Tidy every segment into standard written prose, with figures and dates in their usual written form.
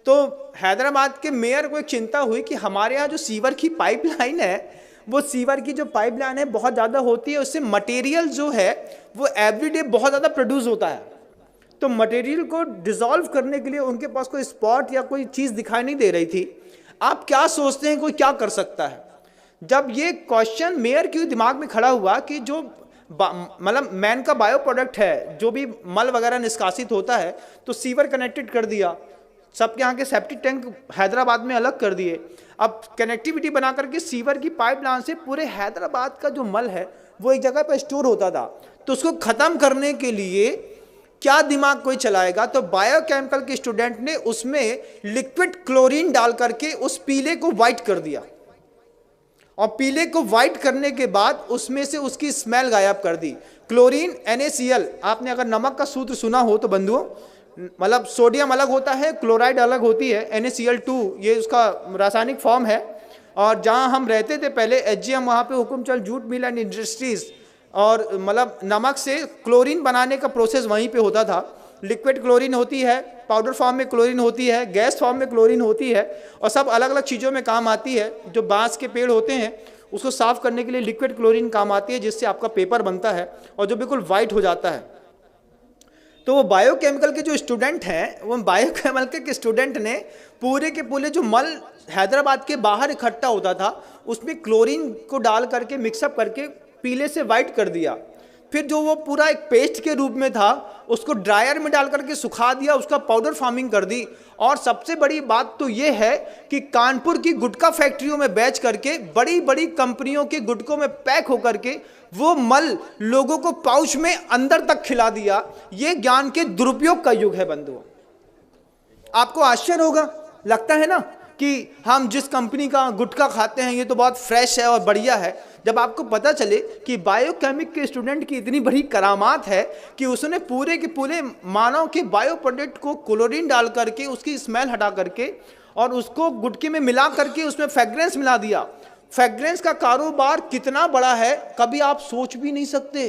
तो हैदराबाद के मेयर को एक चिंता हुई कि हमारे यहाँ जो सीवर की पाइपलाइन है, वो सीवर की जो पाइपलाइन है बहुत ज़्यादा होती है, उससे मटेरियल जो है वो एवरीडे बहुत ज़्यादा प्रोड्यूस होता है। तो मटेरियल को डिसॉल्व करने के लिए उनके पास कोई स्पॉट या कोई चीज़ दिखाई नहीं दे रही थी। आप क्या सोचते हैं कोई क्या कर सकता है? जब ये क्वेश्चन मेयर के दिमाग में खड़ा हुआ कि जो मतलब मैन का बायो प्रोडक्ट है, जो भी मल वगैरह निष्कासित होता है, तो सीवर कनेक्टेड कर दिया, सबके यहाँ के सेप्टिक टैंक हैदराबाद में अलग कर दिए। अब कनेक्टिविटी बना करके सीवर की पाइपलाइन से पूरे हैदराबाद का जो मल है वो एक जगह पर स्टोर होता था। तो उसको ख़त्म करने के लिए क्या दिमाग कोई चलाएगा? तो बायोकेमिकल के स्टूडेंट ने उसमें लिक्विड क्लोरीन डाल करके उस पीले को वाइट कर दिया, और पीले को वाइट करने के बाद उसमें से उसकी स्मेल गायब कर दी। क्लोरीन NaCl, आपने अगर नमक का सूत्र सुना हो तो बंधुओं, मतलब सोडियम अलग होता है, क्लोराइड अलग होती है, NaCl2 ये उसका रासायनिक फॉर्म है। और जहाँ हम रहते थे पहले HGM, वहाँ पे Hukumchand jute mill and industries, और मतलब नमक से क्लोरीन बनाने का प्रोसेस वहीं पे होता था। लिक्विड क्लोरीन होती है, पाउडर फॉर्म में क्लोरीन होती है, गैस फॉर्म में क्लोरीन होती है, और सब अलग अलग चीज़ों में काम आती है। जो बांस के पेड़ होते हैं उसको साफ़ करने के लिए लिक्विड क्लोरीन काम आती है, जिससे आपका पेपर बनता है और जो बिल्कुल वाइट हो जाता है। तो वो बायोकेमिकल के जो स्टूडेंट हैं, वो बायोकेमिकल के स्टूडेंट ने पूरे के पूरे जो मल हैदराबाद के बाहर इकट्ठा होता था उसमें क्लोरीन को डाल करके मिक्सअप करके पीले से वाइट कर दिया। फिर जो वो पूरा एक पेस्ट के रूप में था उसको ड्रायर में डाल करके सुखा दिया, उसका पाउडर फार्मिंग कर दी। और सबसे बड़ी बात तो ये है कि कानपुर की गुटखा फैक्ट्रियों में बेच करके बड़ी बड़ी कंपनियों के गुटकों में पैक होकर के वो मल लोगों को पाउच में अंदर तक खिला दिया। ये ज्ञान के दुरुपयोग का युग है बंधुओं। आपको आश्चर्य होगा, लगता है ना कि हम जिस कंपनी का गुटखा खाते हैं ये तो बहुत फ्रेश है और बढ़िया है। जब आपको पता चले कि बायोकेमिक के स्टूडेंट की इतनी बड़ी करामात है कि उसने पूरे के पूरे मानव के बायो प्रोडक्ट को क्लोरीन डाल करके उसकी स्मेल हटा करके और उसको गुटके में मिला करके उसमें फ्रेग्रेंस मिला दिया। फ्रेग्रेंस का कारोबार कितना बड़ा है कभी आप सोच भी नहीं सकते,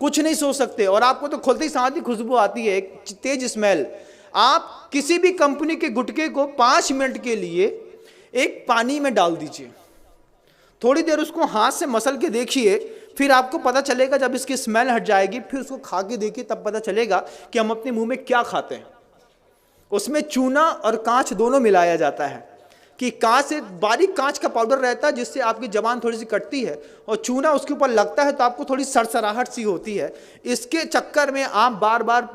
कुछ नहीं सोच सकते। और आपको तो खुलते ही साथ ही खुशबू आती है, एक तेज स्मेल। आप किसी भी कंपनी के गुटके को 5 मिनट के लिए एक पानी में डाल दीजिए, थोड़ी देर उसको हाथ से मसल के देखिए, फिर आपको पता चलेगा, जब इसकी स्मेल हट जाएगी फिर उसको खा के देखिए, तब पता चलेगा कि हम अपने मुंह में क्या खाते हैं। उसमें चूना और कांच दोनों मिलाया जाता है कि कांच से बारीक कांच का पाउडर रहता है जिससे आपकी जबान थोड़ी सी कटती है, और चूना उसके ऊपर लगता है तो आपको थोड़ी सरसराहट सी होती है। इसके चक्कर में आप बार बार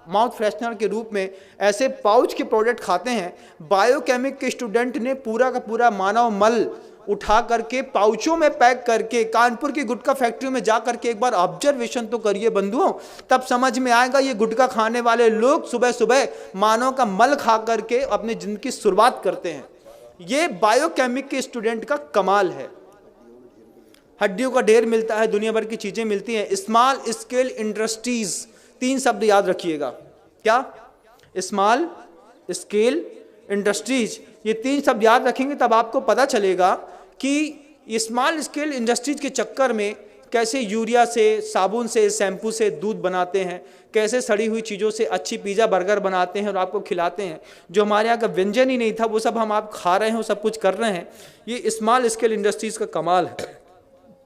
माउथ फ्रेशनर के रूप में ऐसे पाउच के प्रोडक्ट खाते हैं। बायोकेमिक के स्टूडेंट ने पूरा का पूरा मानव मल उठा करके पाउचों में पैक करके कानपुर की गुटखा फैक्ट्रियों में जा करके एक बार ऑब्जर्वेशन तो करिए बंधुओं, तब समझ में आएगा ये गुटखा खाने वाले लोग सुबह सुबह मानव का मल खा करके अपनी जिंदगी की शुरुआत करते हैं। ये बायोकेमिक के स्टूडेंट का कमाल है। हड्डियों का ढेर मिलता है, दुनिया भर की चीजें मिलती हैं। स्मॉल स्केल इंडस्ट्रीज, 3 शब्द याद रखिएगा। क्या? स्मॉल स्केल इंडस्ट्रीज, ये 3 शब्द याद रखेंगे तब आपको पता चलेगा कि स्मॉल स्केल इंडस्ट्रीज के चक्कर में कैसे यूरिया से, साबुन से, शैम्पू से दूध बनाते हैं, कैसे सड़ी हुई चीज़ों से अच्छी पिज़्ज़ा बर्गर बनाते हैं और आपको खिलाते हैं। जो हमारे यहाँ का व्यंजन ही नहीं था वो सब हम आप खा रहे हैं, वो सब कुछ कर रहे हैं। ये स्मॉल स्केल इंडस्ट्रीज़ का कमाल है।